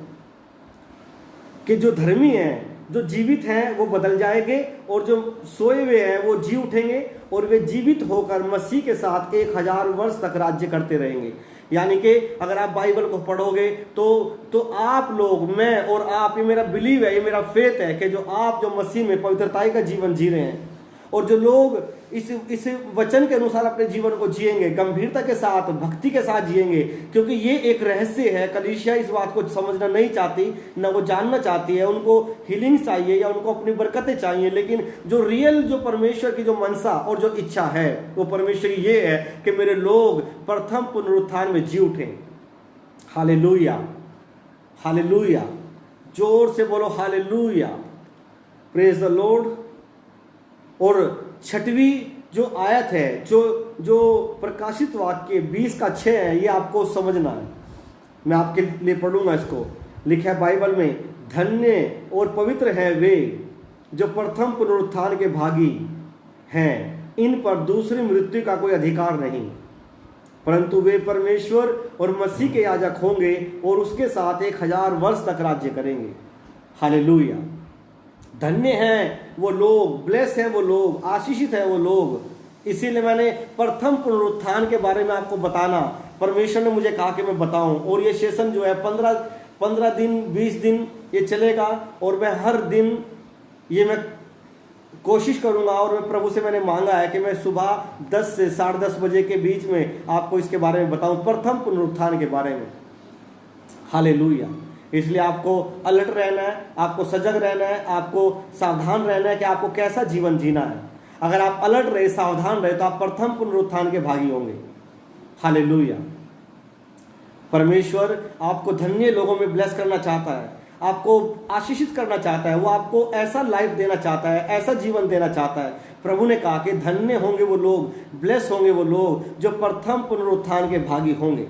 कि जो धर्मी हैं, जो जीवित हैं, वो बदल जाएंगे, और जो सोए हुए हैं वो जी उठेंगे, और वे जीवित होकर मसीह के साथ 1000 वर्ष तक राज्य करते रहेंगे। यानी कि अगर आप बाइबल को पढ़ोगे तो आप लोग, मैं और आप, ये मेरा बिलीव है, ये मेरा फेथ है कि जो आप जो मसीह में पवित्रताई का जीवन जी रहे हैं, और जो लोग इस वचन के अनुसार अपने जीवन को जिएंगे, गंभीरता के साथ, भक्ति के साथ जिएंगे, क्योंकि ये एक रहस्य है। कलीसिया इस बात को समझना नहीं चाहती, न वो जानना चाहती है। उनको हीलिंग चाहिए या उनको अपनी बरकतें चाहिए, लेकिन जो रियल, जो परमेश्वर की जो मनसा और जो इच्छा है, वो परमेश्वर की ये है कि मेरे लोग प्रथम पुनरुत्थान में जी उठें। Hallelujah, hallelujah. जोर से बोलो हालेलुया, प्रेज द लॉर्ड। और 6वीं जो आयत है, जो प्रकाशित वाक्य 20 का 6 है, ये आपको समझना है। मैं आपके लिए पढ़ूंगा इसको। लिखा है बाइबल में, धन्य और पवित्र हैं वे जो प्रथम पुनरुत्थान के भागी हैं, इन पर दूसरी मृत्यु का कोई अधिकार नहीं, परंतु वे परमेश्वर और मसीह के याजक होंगे और उसके साथ 1000 वर्ष तक राज्य करेंगे। हालेलुया। धन्य हैं वो लोग, ब्लेस है वो लोग, आशीषित है वो लोग। इसीलिए मैंने प्रथम पुनरुत्थान के बारे में आपको बताना, परमेश्वर ने मुझे कहा कि मैं बताऊं। और ये सेशन जो है 15 दिन 20 दिन ये चलेगा और मैं हर दिन ये मैं कोशिश करूंगा। और मैं प्रभु से मैंने मांगा है कि मैं सुबह 10 से 10:30 बजे के बीच में आपको इसके बारे में बताऊं, प्रथम पुनरुत्थान के बारे में। हालेलुया। इसलिए आपको अलर्ट रहना है, आपको सजग रहना है, आपको सावधान रहना है कि आपको कैसा जीवन जीना है। अगर आप अलर्ट रहे, सावधान रहे, तो आप प्रथम पुनरुत्थान के भागी होंगे। हालेलुया। परमेश्वर आपको धन्य लोगों में ब्लेस करना चाहता है, आपको आशीषित करना चाहता है। वो आपको ऐसा लाइफ देना चाहता है, ऐसा जीवन देना चाहता है। प्रभु ने कहा कि धन्य होंगे वो लोग, ब्लेस होंगे वो लोग जो प्रथम पुनरुत्थान के भागी होंगे।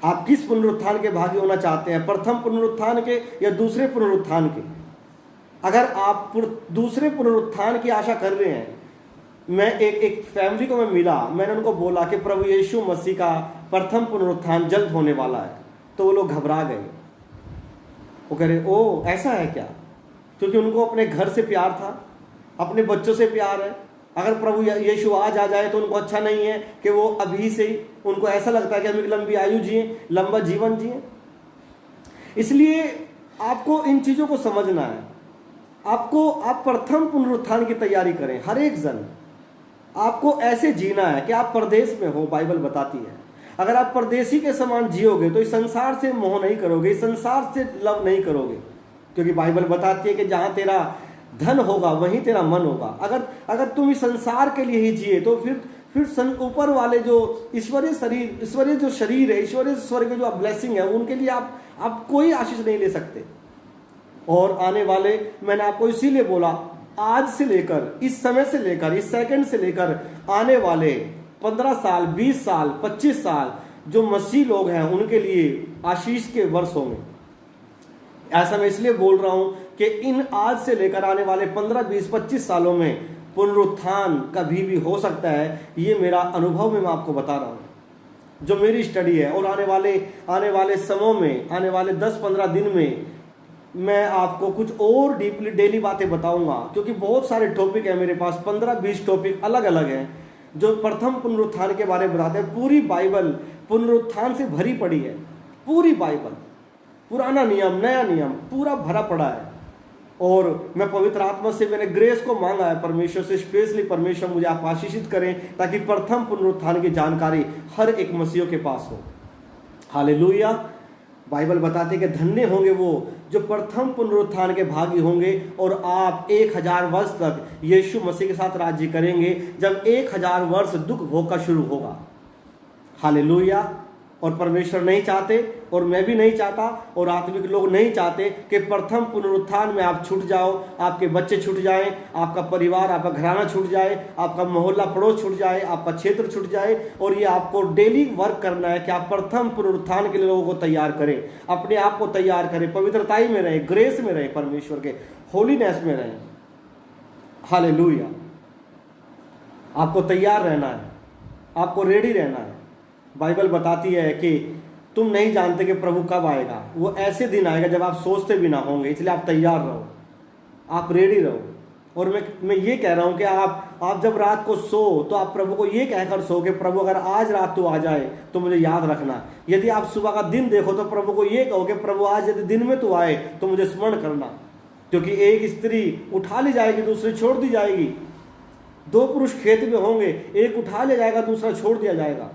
आप किस पुनरुत्थान के भागी होना चाहते हैं, प्रथम पुनरुत्थान के या दूसरे पुनरुत्थान के? अगर आप दूसरे पुनरुत्थान की आशा कर रहे हैं, मैं एक फैमिली को मैं मिला, मैंने उनको बोला कि प्रभु यीशु मसीह का प्रथम पुनरुत्थान जल्द होने वाला है, तो वो लोग घबरा गए। वो कह रहे ओ ऐसा है क्या? क्योंकि उनको अपने घर से प्यार था, अपने बच्चों से प्यार है। अगर प्रभु यीशु आज आ जाए तो उनको अच्छा नहीं है कि वो अभी से ही, उनको ऐसा लगता है कि हम एक लंबी आयु जिए, लंबा जीवन जिए। इसलिए आपको इन चीज़ों को समझना है। आप प्रथम पुनरुत्थान की तैयारी करें। हर एक जन आपको ऐसे जीना है कि आप परदेश में हो, बाइबल बताती है। अगर आप परदेशी के समान जियोगे तो इस संसार से मोह नहीं करोगे, इस संसार से लव नहीं करोगे, क्योंकि बाइबल बताती है कि जहां तेरा धन होगा वहीं तेरा मन होगा। अगर तुम इस संसार के लिए ही जिए तो फिर ऊपर वाले जो ईश्वरीय जो शरीर है, ईश्वरीय स्वर्ग के जो ब्लेसिंग है, उनके लिए आप कोई आशीष नहीं ले सकते। और आने वाले, मैंने आपको इसीलिए बोला, आज से लेकर, इस समय से लेकर, इस सेकंड से लेकर आने वाले 15 साल, 20 साल, 25 साल जो मसीह लोग हैं उनके लिए आशीष के वर्ष होंगे। ऐसा मैं इसलिए बोल रहा हूं कि इन आज से लेकर आने वाले 15, 20, 25 सालों में पुनरुत्थान कभी भी हो सकता है। ये मेरा अनुभव में मैं आपको बता रहा हूं, जो मेरी स्टडी है। और आने वाले समयों में, आने वाले 10-15 दिन में मैं आपको कुछ और डीपली डेली बातें बताऊंगा, क्योंकि बहुत सारे टॉपिक है मेरे पास। 15-20 टॉपिक अलग अलग हैं जो प्रथम पुनरुत्थान के बारे में बताते हैं। पूरी बाइबल पुनरुत्थान से भरी पड़ी है। पूरी बाइबल, पुराना नियम, नया नियम, पूरा भरा पड़ा है। और मैं पवित्र आत्मा से, मैंने ग्रेस को मांगा है परमेश्वर से, स्पेशली परमेश्वर मुझे आप आशीषित करें ताकि प्रथम पुनरुत्थान की जानकारी हर एक मसीह के पास हो। हालेलुया। बाइबल बताते कि धन्य होंगे वो जो प्रथम पुनरुत्थान के भागी होंगे। और आप 1000 वर्ष तक यीशु मसीह के साथ राज्य करेंगे, जब 1000 वर्ष दुख भोग का शुरू होगा। हालेलुया। और परमेश्वर नहीं चाहते, और मैं भी नहीं चाहता, और आत्मिक लोग नहीं चाहते कि प्रथम पुनरुत्थान में आप छूट जाओ, आपके बच्चे छूट जाएं, आपका परिवार, आपका घराना छूट जाए, आपका मोहल्ला पड़ोस छूट जाए, आपका क्षेत्र छूट जाए। और ये आपको डेली वर्क करना है कि आप प्रथम पुनरुत्थान के लिए लोगों को तैयार करें, अपने आप को तैयार करें, पवित्रताई में रहें, ग्रेस में रहें, परमेश्वर के होलीनेस में रहें। हालेलुया। आपको तैयार रहना है, आपको रेडी रहना है। बाइबल बताती है कि तुम नहीं जानते कि प्रभु कब आएगा। वो ऐसे दिन आएगा जब आप सोचते भी ना होंगे, इसलिए आप तैयार रहो, आप रेडी रहो। और मैं ये कह रहा हूं कि आप जब रात को सो तो आप प्रभु को ये कहकर सो कि प्रभु अगर आज रात तो आ जाए तो मुझे याद रखना। यदि आप सुबह का दिन देखो तो प्रभु को ये कहो कि प्रभु आज यदि दिन में तो आए तो मुझे स्मरण करना, क्योंकि एक स्त्री उठा ली जाएगी, दूसरी छोड़ दी जाएगी। 2 पुरुष खेत में होंगे, एक उठा लिया जाएगा, दूसरा छोड़ दिया जाएगा।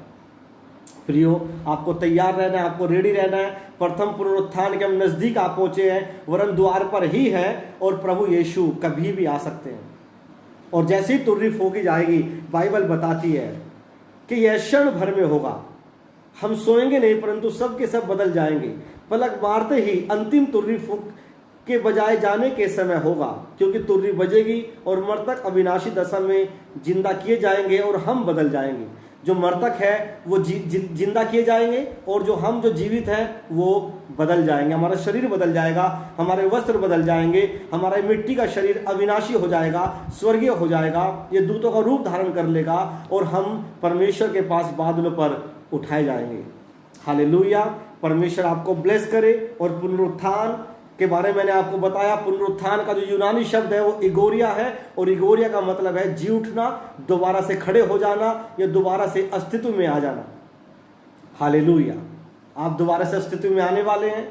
प्रियो, आपको तैयार रहना है, आपको रेडी रहना है। प्रथम पुनरुत्थान के हम नजदीक आ पहुंचे हैं, वरन द्वार पर ही है, और प्रभु यीशु कभी भी आ सकते हैं। और जैसे ही तुर्री फूंकी जाएगी, बाइबल बताती है कि यह क्षण भर में होगा। हम सोएंगे नहीं, परंतु सब के सब बदल जाएंगे। पलक मारते ही अंतिम तुर्री फूंक के बजाए जाने के समय होगा, क्योंकि तुर्री बजेगी और मृतक अविनाशी दशा में जिंदा किए जाएंगे और हम बदल जाएंगे। जो मृतक है वो जिंदा किए जाएंगे, और हम जो जीवित हैं वो बदल जाएंगे। हमारा शरीर बदल जाएगा, हमारे वस्त्र बदल जाएंगे, हमारा मिट्टी का शरीर अविनाशी हो जाएगा, स्वर्गीय हो जाएगा, ये दूतों का रूप धारण कर लेगा, और हम परमेश्वर के पास बादलों पर उठाए जाएंगे। हालेलुया। परमेश्वर आपको ब्लेस करे। और पुनरुत्थान के बारे में मैंने आपको बताया। पुनरुत्थान का जो यूनानी शब्द है वो इगोरिया है, और इगोरिया का मतलब है जी उठना, दोबारा से खड़े हो जाना, या दोबारा से अस्तित्व में आ जाना। हालेलुया। आप दोबारा से अस्तित्व में आने वाले हैं।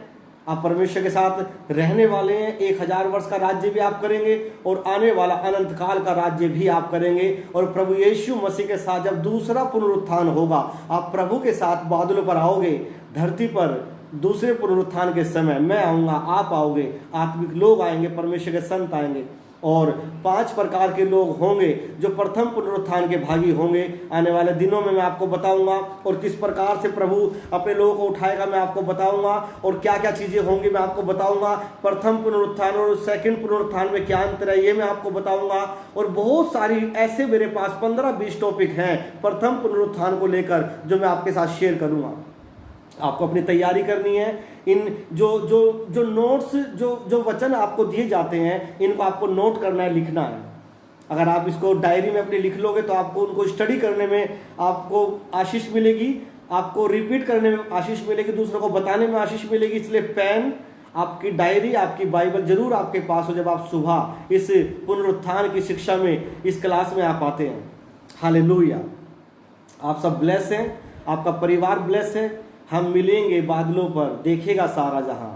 आप परमेश्वर के साथ रहने वाले हैं। 1000 वर्ष का राज्य भी आप करेंगे और आने वाला अनंत काल का राज्य भी आप करेंगे। और प्रभु यीशु मसीह के साथ जब दूसरा पुनरुत्थान होगा, आप प्रभु के साथ बादलों पर आओगे। धरती पर दूसरे पुनरुत्थान के समय मैं आऊँगा, आप आओगे, आत्मिक लोग आएंगे, परमेश्वर के संत आएंगे। और 5 प्रकार के लोग होंगे जो प्रथम पुनरुत्थान के भागी होंगे। आने वाले दिनों में मैं आपको बताऊंगा, और किस प्रकार से प्रभु अपने लोगों को उठाएगा मैं आपको बताऊंगा, और क्या क्या चीजें होंगी मैं आपको बताऊंगा। प्रथम पुनरुत्थान और सेकंड पुनरुत्थान में क्या अंतर है ये मैं आपको बताऊंगा। और बहुत सारी ऐसे मेरे पास 15-20 टॉपिक हैं प्रथम पुनरुत्थान को लेकर जो मैं आपके साथ शेयर करूंगा। आपको अपनी तैयारी करनी है। इन जो नोट्स जो वचन आपको दिए जाते हैं, इनको आपको नोट करना है, लिखना है। अगर आप इसको डायरी में अपनी लिख लोगे तो आपको उनको स्टडी करने में आपको आशीष मिलेगी, आपको रिपीट करने में आशीष मिलेगी, दूसरों को बताने में आशीष मिलेगी। इसलिए पेन, आपकी डायरी, आपकी बाइबल जरूर आपके पास हो जब आप सुबह इस पुनरुत्थान की शिक्षा में इस क्लास में आप आते हैं। हालेलुया। आप सब ब्लेस हैं, आपका परिवार ब्लेस है। हम मिलेंगे बादलों पर, देखेगा सारा जहां।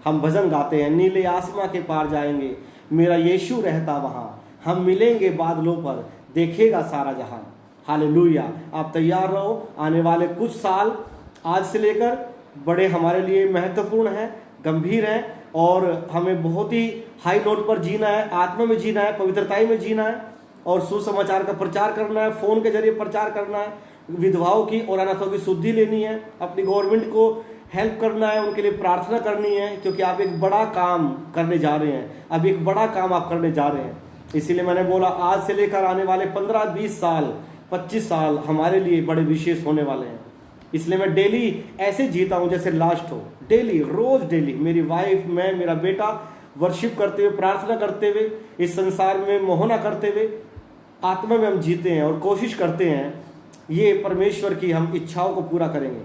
हम भजन गाते हैं, नीले आसमां के पार जाएंगे, मेरा यीशु रहता वहां। हम मिलेंगे बादलों पर, देखेगा सारा जहां। हालेलुया। आप तैयार रहो। आने वाले कुछ साल आज से लेकर बड़े हमारे लिए महत्वपूर्ण हैं, गंभीर हैं, और हमें बहुत ही हाई नोट पर जीना है, आत्मा में जीना है, पवित्रताई में जीना है, और सुसमाचार का प्रचार करना है, फोन के जरिए प्रचार करना है, विधवाओं की और अनाथों की शुद्धि लेनी है, अपनी गवर्नमेंट को हेल्प करना है, उनके लिए प्रार्थना करनी है, क्योंकि आप एक बड़ा काम करने जा रहे हैं। अब एक बड़ा काम आप करने जा रहे हैं। इसीलिए मैंने बोला आज से लेकर आने वाले 15-20 साल, 25 साल हमारे लिए बड़े विशेष होने वाले हैं। इसलिए मैं डेली ऐसे जीता हूं जैसे लास्ट हो। डेली, रोज डेली मेरी वाइफ, मैं, मेरा बेटा वर्शिप करते हुए, प्रार्थना करते हुए, इस संसार में मोहना करते हुए आत्मा में हम जीते हैं और कोशिश करते हैं ये परमेश्वर की हम इच्छाओं को पूरा करेंगे।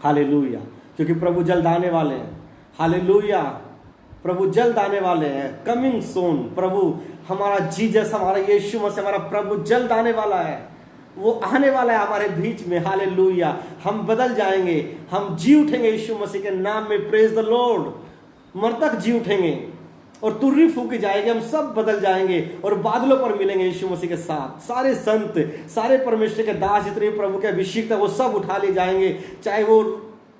हालेलुया। क्योंकि प्रभु जल्द आने वाले हैं। हालेलुया। प्रभु जल्द आने वाले हैं। Coming soon. प्रभु हमारा जीसस, हमारा यीशु मसीह, हमारा प्रभु जल्द आने वाला है। वो आने वाला है हमारे बीच में। हालेलुया। हम बदल जाएंगे, हम जी उठेंगे यीशु मसीह के नाम में। Praise the Lord. मरतक जी उठेंगे और तुर्री फूकी जाएगी, हम सब बदल जाएंगे और बादलों पर मिलेंगे यीशु मसीह के साथ। सारे संत, सारे परमेश्वर के दास जितने प्रभु के अभिषेक है वो सब उठा लिए जाएंगे। चाहे वो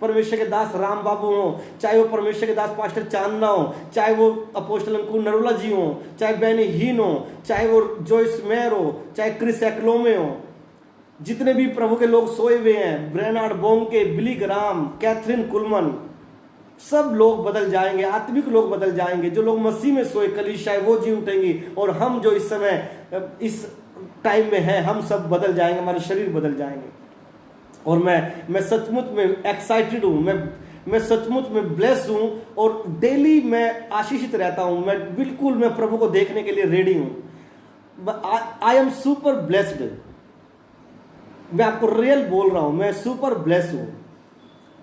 परमेश्वर के दास राम बाबू हो, चाहे वो परमेश्वर के दास पास्टर चांदना हो, चाहे वो अपोस्टल अंकुर नरोला जी हो, चाहे बैनी हीन हो, चाहे वो जोइस मेयर हो, चाहे क्रिस एक्लोमे हो, जितने भी प्रभु के लोग सोए हुए हैं, ब्रेनार्ड बोंके, बिली ग्राम, कैथरीन कुलमन, सब लोग बदल जाएंगे। आत्मिक लोग बदल जाएंगे। जो लोग मसीह में सोए कलीसिया वो जी उठेंगी, और हम जो इस समय इस टाइम में हैं हम सब बदल जाएंगे, हमारे शरीर बदल जाएंगे। और मैं सचमुच में एक्साइटेड हूँ, मैं सचमुच में ब्लेस हूँ, और डेली मैं आशीषित रहता हूँ। मैं प्रभु को देखने के लिए रेडी हूँ। I am super blessed. मैं आपको रियल बोल रहा हूँ, मैं सुपर ब्लेस हूँ,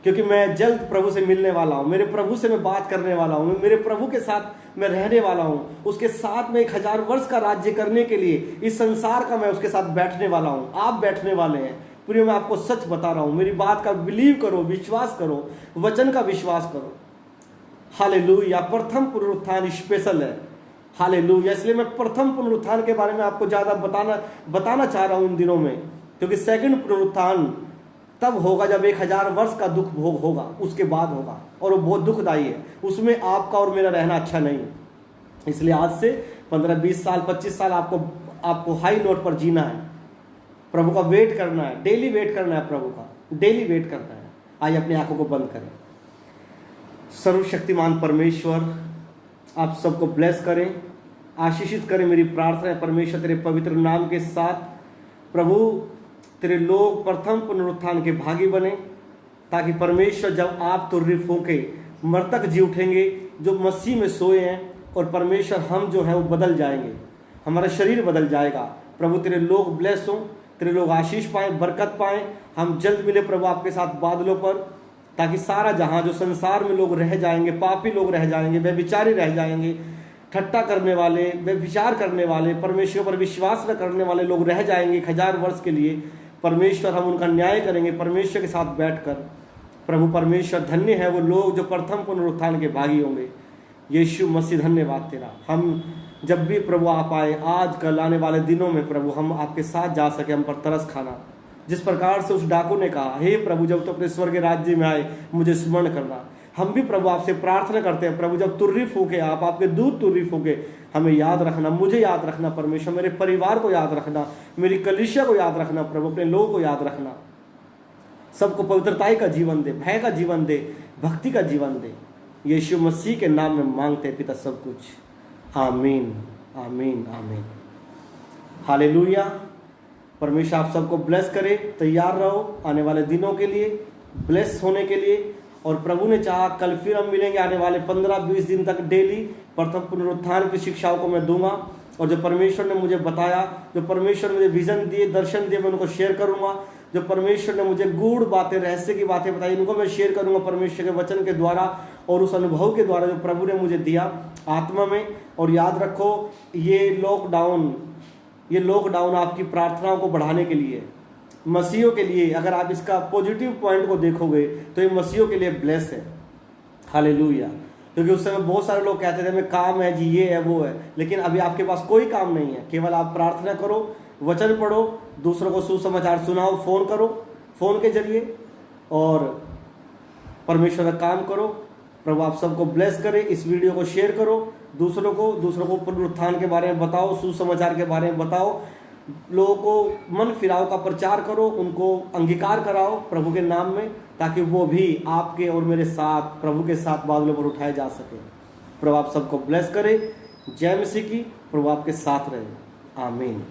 क्योंकि मैं जल्द प्रभु से मिलने वाला हूँ। मेरे प्रभु से मैं बात करने वाला हूँ, मेरे प्रभु के साथ मैं रहने वाला हूँ। उसके साथ में 1000 वर्ष का राज्य करने के लिए इस संसार का मैं उसके साथ बैठने वाला हूँ। आप बैठने वाले हैं। प्रिय, मैं आपको सच बता रहा हूँ, मेरी बात का बिलीव करो, विश्वास करो, वचन का विश्वास करो। हालेलुया। प्रथम पुनरुत्थान स्पेशल है। हालेलुया। इसलिए मैं प्रथम पुनरुत्थान के बारे में आपको ज्यादा बताना चाह रहा हूँ इन दिनों में, क्योंकि सेकंड पुनरुत्थान तब होगा जब 1000 वर्ष का दुख भोग होगा, उसके बाद होगा, और वो बहुत दुखदायी है। उसमें आपका और मेरा रहना अच्छा नहीं है। इसलिए आज से 15-20 साल, 25 साल आपको हाई नोट पर जीना है। प्रभु का वेट करना है, डेली वेट करना है, प्रभु का डेली वेट करना है। आइए अपनी आंखों को बंद करें। सर्वशक्तिमान परमेश्वर आप सबको ब्लेस करें, आशीषित करें। मेरी प्रार्थना है परमेश्वर तेरे पवित्र नाम के साथ, प्रभु तेरे लोग प्रथम पुनरुत्थान के भागी बने, ताकि परमेश्वर जब आप तुर्री फूंके मरतक जी उठेंगे जो मसीह में सोए हैं, और परमेश्वर हम जो है वो बदल जाएंगे, हमारा शरीर बदल जाएगा। प्रभु तेरे लोग ब्लेस हों, तेरे लोग आशीष पाएं, बरकत पाएं। हम जल्द मिले प्रभु आपके साथ बादलों पर, ताकि सारा जहां जो संसार में लोग रह जाएंगे, पापी लोग रह जाएंगे, व्यभिचारी रह जाएंगे, ठट्टा करने वाले, व्यभिचार करने वाले, परमेश्वर पर विश्वास न करने वाले लोग रह जाएंगे 1000 वर्ष के लिए। परमेश्वर हम उनका न्याय करेंगे परमेश्वर के साथ बैठकर, प्रभु परमेश्वर, धन्य है वो लोग जो प्रथम पुनरुत्थान के भागी होंगे। यीशु मसीह धन्यवाद तेरा। हम जब भी प्रभु आप आए, आज कल आने वाले दिनों में प्रभु हम आपके साथ जा सके, हम पर तरस खाना। जिस प्रकार से उस डाकू ने कहा, हे प्रभु जब तो अपने स्वर्ग राज्य में आए मुझे स्मरण करना, हम भी प्रभु आपसे प्रार्थना करते हैं प्रभु, जब तुर्री फूके आप, आपके दूध तुर्री फूके, हमें याद रखना, मुझे याद रखना परमेश्वर, मेरे परिवार को याद रखना, मेरी कलीसिया को याद रखना प्रभु, अपने लोगों को याद रखना। सबको पवित्रताई का जीवन दे, भय का जीवन दे, भक्ति का जीवन दे। यीशु मसीह के नाम में मांगते हैं पिता सब कुछ। आमीन आमीन आमीन। हालेलुया। परमेश्वर आप सबको ब्लेस करे। तैयार रहो आने वाले दिनों के लिए, ब्लेस होने के लिए। और प्रभु ने चाहा कल फिर हम मिलेंगे आने वाले 15-20 दिन तक डेली। प्रथम पुनरुत्थान की शिक्षाओं को मैं दूंगा, और जो परमेश्वर ने मुझे बताया, जो परमेश्वर ने मुझे विजन दिए, दर्शन दिए, मैं उनको शेयर करूंगा। जो परमेश्वर ने मुझे गूढ़ बातें, रहस्य की बातें बताई, इनको मैं शेयर करूंगा परमेश्वर के वचन के द्वारा और उस अनुभव के द्वारा जो प्रभु ने मुझे दिया आत्मा में। और याद रखो, ये लॉकडाउन आपकी प्रार्थनाओं को बढ़ाने के लिए, मसीहों के लिए, अगर आप इसका पॉजिटिव पॉइंट को देखोगे तो ये मसीहों के लिए ब्लेस है। हालेलुया। क्योंकि उस समय बहुत सारे लोग कहते थे हमें काम है जी, ये है वो है, लेकिन अभी आपके पास कोई काम नहीं है। केवल आप प्रार्थना करो, वचन पढ़ो, दूसरों को सुसमाचार सुनाओ, फोन करो, फोन के जरिए, और परमेश्वर का काम करो। प्रभु आप सबको ब्लेस करे। इस वीडियो को शेयर करो, दूसरों को पुनरुत्थान के बारे में बताओ, सुसमाचार के बारे में बताओ, लोगों को मन फिराव का प्रचार करो, उनको अंगीकार कराओ प्रभु के नाम में, ताकि वो भी आपके और मेरे साथ, प्रभु के साथ बादलों पर उठाए जा सके। प्रभु आप सबको ब्लेस करे। जय मसीह की। प्रभु आपके साथ रहे। आमीन।